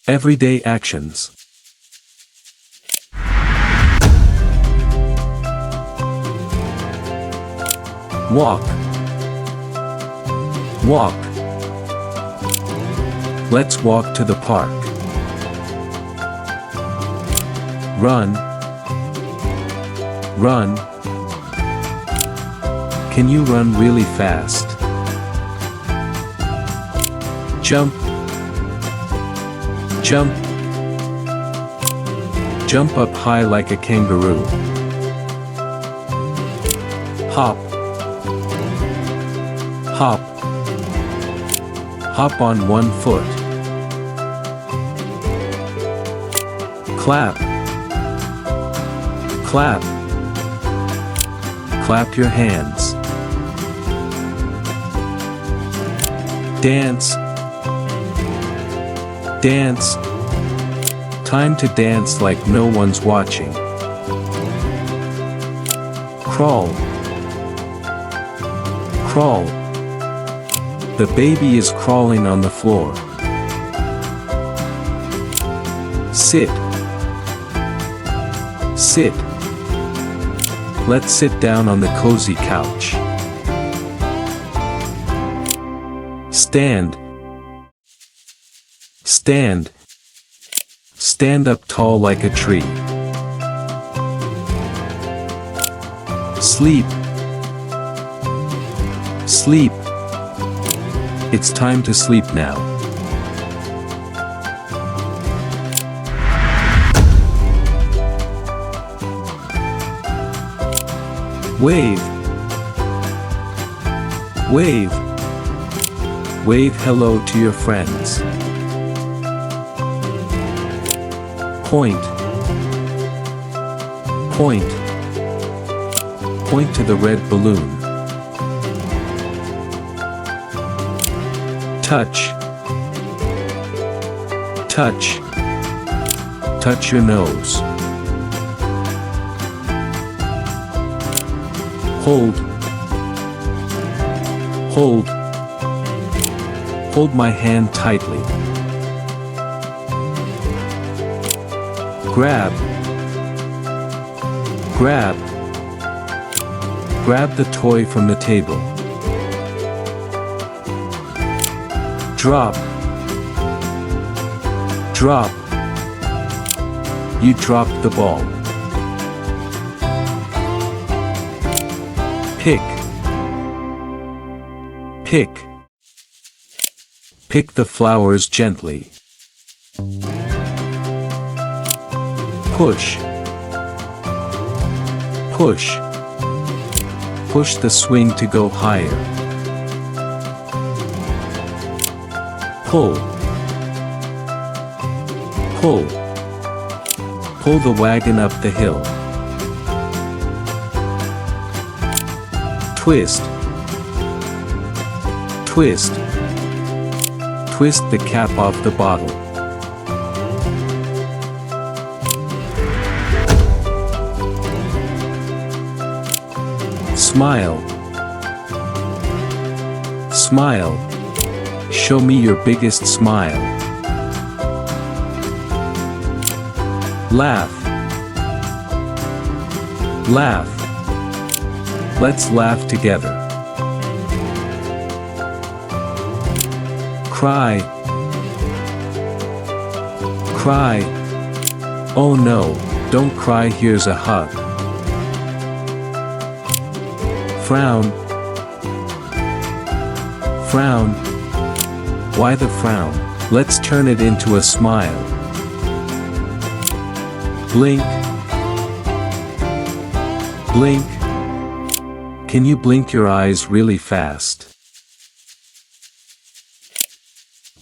Everyday actions. Walk. Walk. Let's walk to the park. Run. Run. Can you run really fast? Jump. Jump. Jump up high like a kangaroo. Hop. Hop. Hop on one foot. Clap. Clap. Clap your hands. Dance. Dance. Time to dance like no one's watching. Crawl. Crawl. The baby is crawling on the floor. Sit. Sit. Let's sit down on the cozy couch. Stand. Stand. Stand up tall like a tree. Sleep. Sleep. It's time to sleep now. Wave. Wave. Wave hello to your friends. Point. Point. Point to the red balloon. Touch. Touch. Touch your nose. Hold. Hold. Hold my hand tightly. Grab. Grab. Grab the toy from the table. Drop. Drop. You dropped the ball. Pick. Pick. Pick the flowers gently. Push. Push. Push the swing to go higher. Pull. Pull. Pull the wagon up the hill. Twist. Twist. Twist the cap off the bottle. Smile. Smile. Show me your biggest smile. Laugh. Laugh. Let's laugh together. Cry. Cry. Oh no, don't cry, here's a hug. Frown. Frown. Why the frown? Let's turn it into a smile. Blink. Blink. Can you blink your eyes really fast?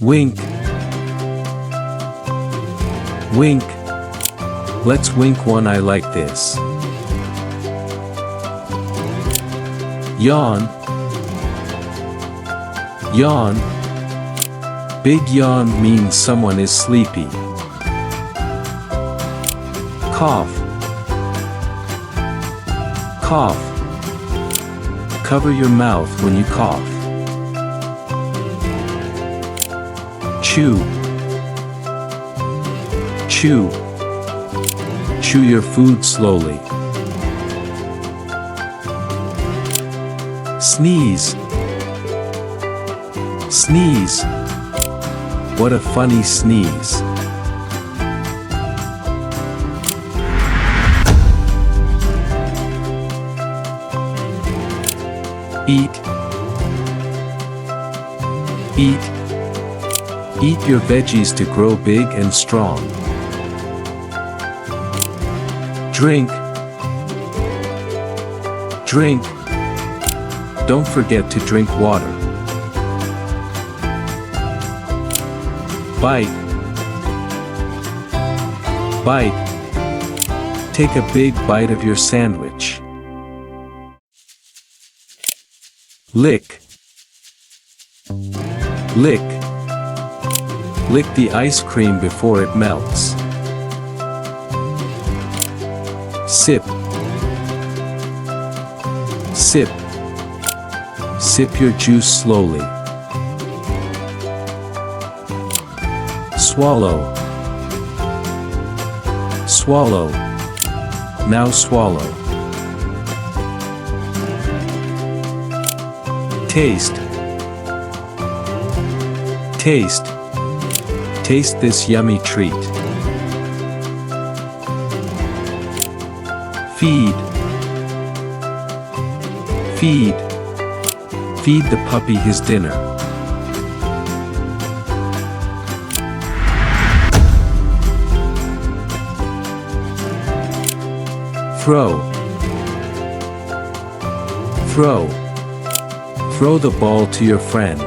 Wink. Wink. Let's wink one eye like this. Yawn. Yawn. Big yawn means someone is sleepy. Cough. Cough. Cover your mouth when you cough. Chew. Chew. Chew your food slowly. Sneeze. Sneeze. What a funny sneeze. Eat. Eat. Eat your veggies to grow big and strong. Drink. Drink. Don't forget to drink water. Bite. Bite. Take a big bite of your sandwich. Lick. Lick. Lick the ice cream before it melts. Sip. Sip. Sip your juice slowly. Swallow. Swallow. Now swallow. Taste. Taste. Taste this yummy treat. Feed. Feed. Feed the puppy his dinner. Throw. Throw. Throw the ball to your friend.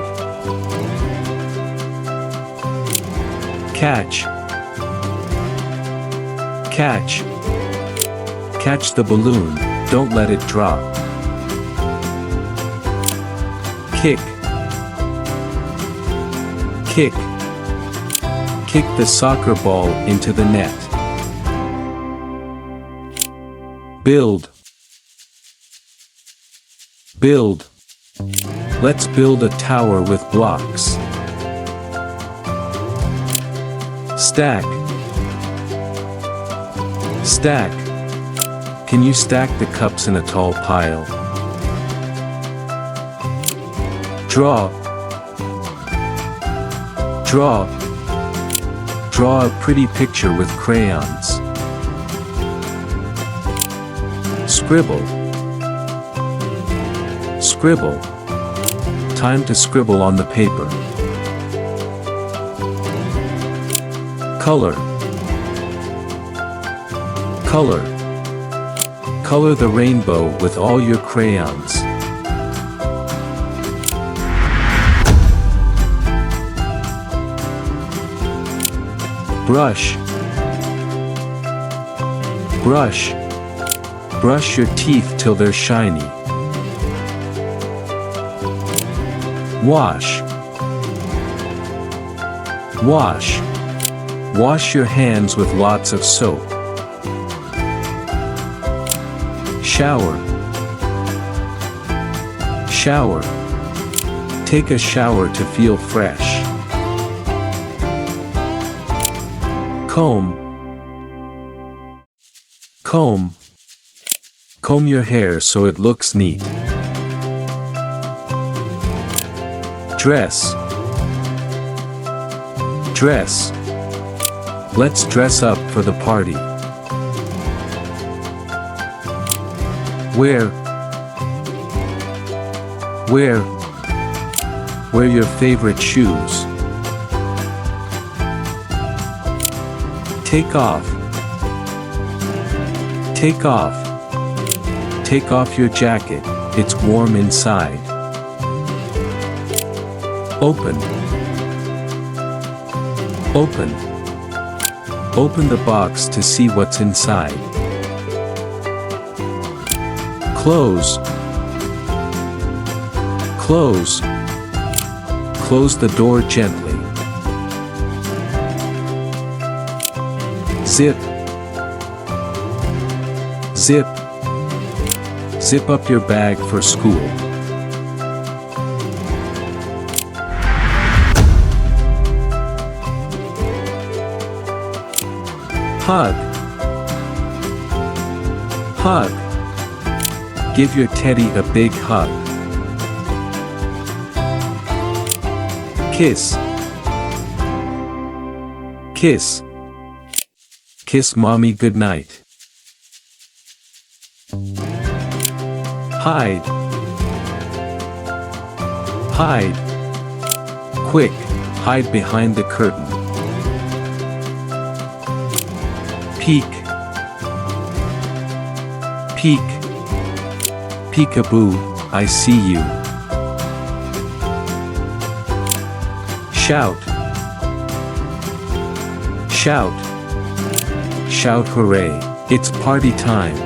Catch. Catch. Catch the balloon, don't let it drop. Kick. Kick. Kick the soccer ball into the net. Build. Build. Let's build a tower with blocks. Stack. Stack. Can you stack the cups in a tall pile? Draw. Draw. Draw a pretty picture with crayons. Scribble. Scribble. Time to scribble on the paper. Color. Color. Color the rainbow with all your crayons. Brush. Brush. Brush your teeth till they're shiny. Wash. Wash. Wash your hands with lots of soap. Shower. Shower. Take a shower to feel fresh. Comb. Comb. Comb your hair so it looks neat. Dress. Dress. Let's dress up for the party. Wear. Wear. Wear your favorite shoes. Take off. Take off. Take off your jacket, it's warm inside. Open. Open. Open the box to see what's inside. Close. Close. Close the door gently. Zip. Zip. Zip up your bag for school. Hug. Hug. Give your teddy a big hug. Kiss. Kiss. Kiss mommy goodnight. Hide. Hide. Quick, hide behind the curtain. Peek. Peek. Peekaboo, I see you. Shout. Shout. Shout hooray, it's party time.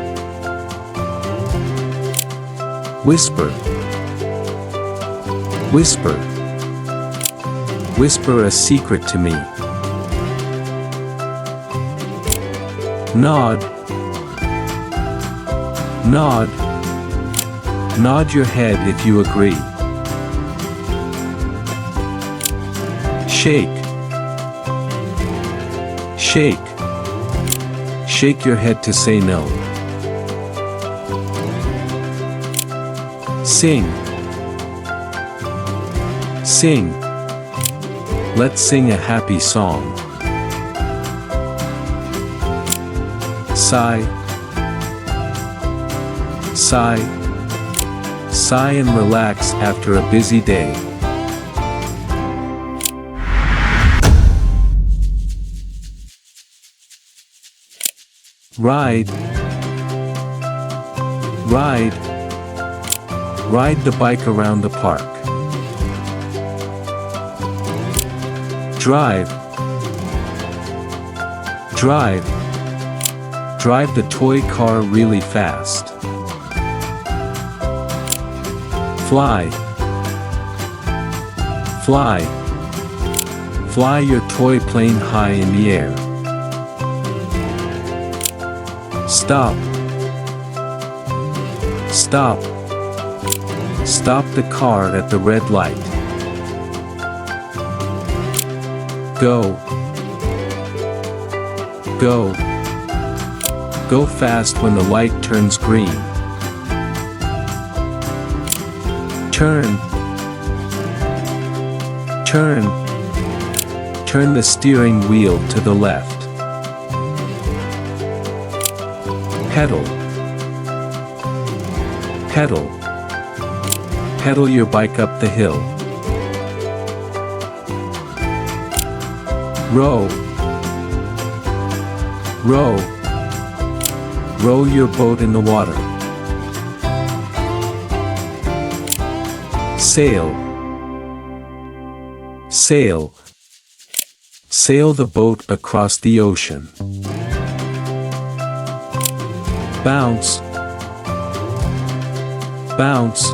Whisper. Whisper. Whisper a secret to me. Nod. Nod. Nod your head if you agree. Shake. Shake. Shake your head to say no. Sing. Sing. Let's sing a happy song. Sigh. Sigh. Sigh and relax after a busy day. Ride. Ride. Ride the bike around the park. Drive. Drive. Drive the toy car really fast. Fly. Fly. Fly your toy plane high in the air. Stop. Stop. Stop the car at the red light. Go. Go. Go fast when the light turns green. Turn. Turn. Turn the steering wheel to the left. Pedal. Pedal. Pedal your bike up the hill. Row. Row. Row your boat in the water. Sail. Sail. Sail the boat across the ocean. Bounce. Bounce.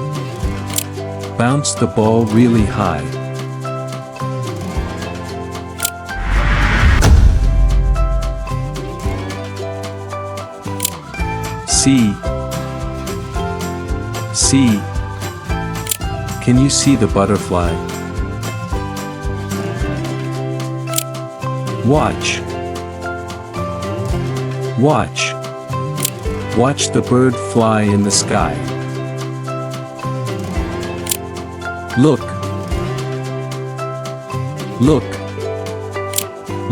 Bounce the ball really high. See. See. Can you see the butterfly? Watch. Watch. Watch the bird fly in the sky. Look. Look.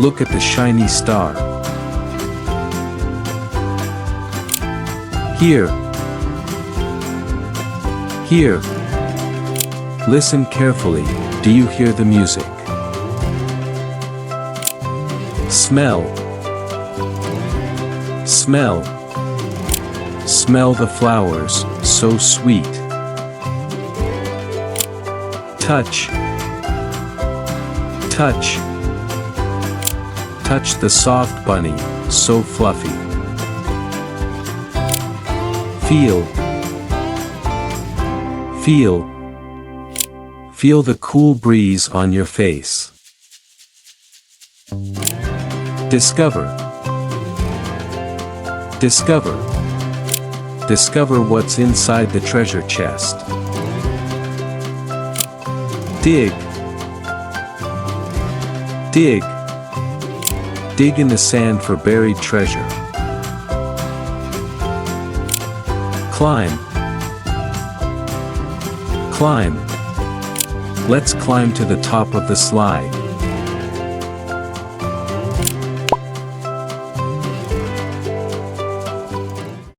Look at the shiny star. Hear. Hear. Listen carefully, do you hear the music? Smell. Smell. Smell the flowers, so sweet. Touch. Touch. Touch the soft bunny, so fluffy. Feel. Feel. Feel the cool breeze on your face. Discover. Discover. Discover what's inside the treasure chest. Dig. Dig. Dig in the sand for buried treasure. Climb. Climb. Let's climb to the top of the slide.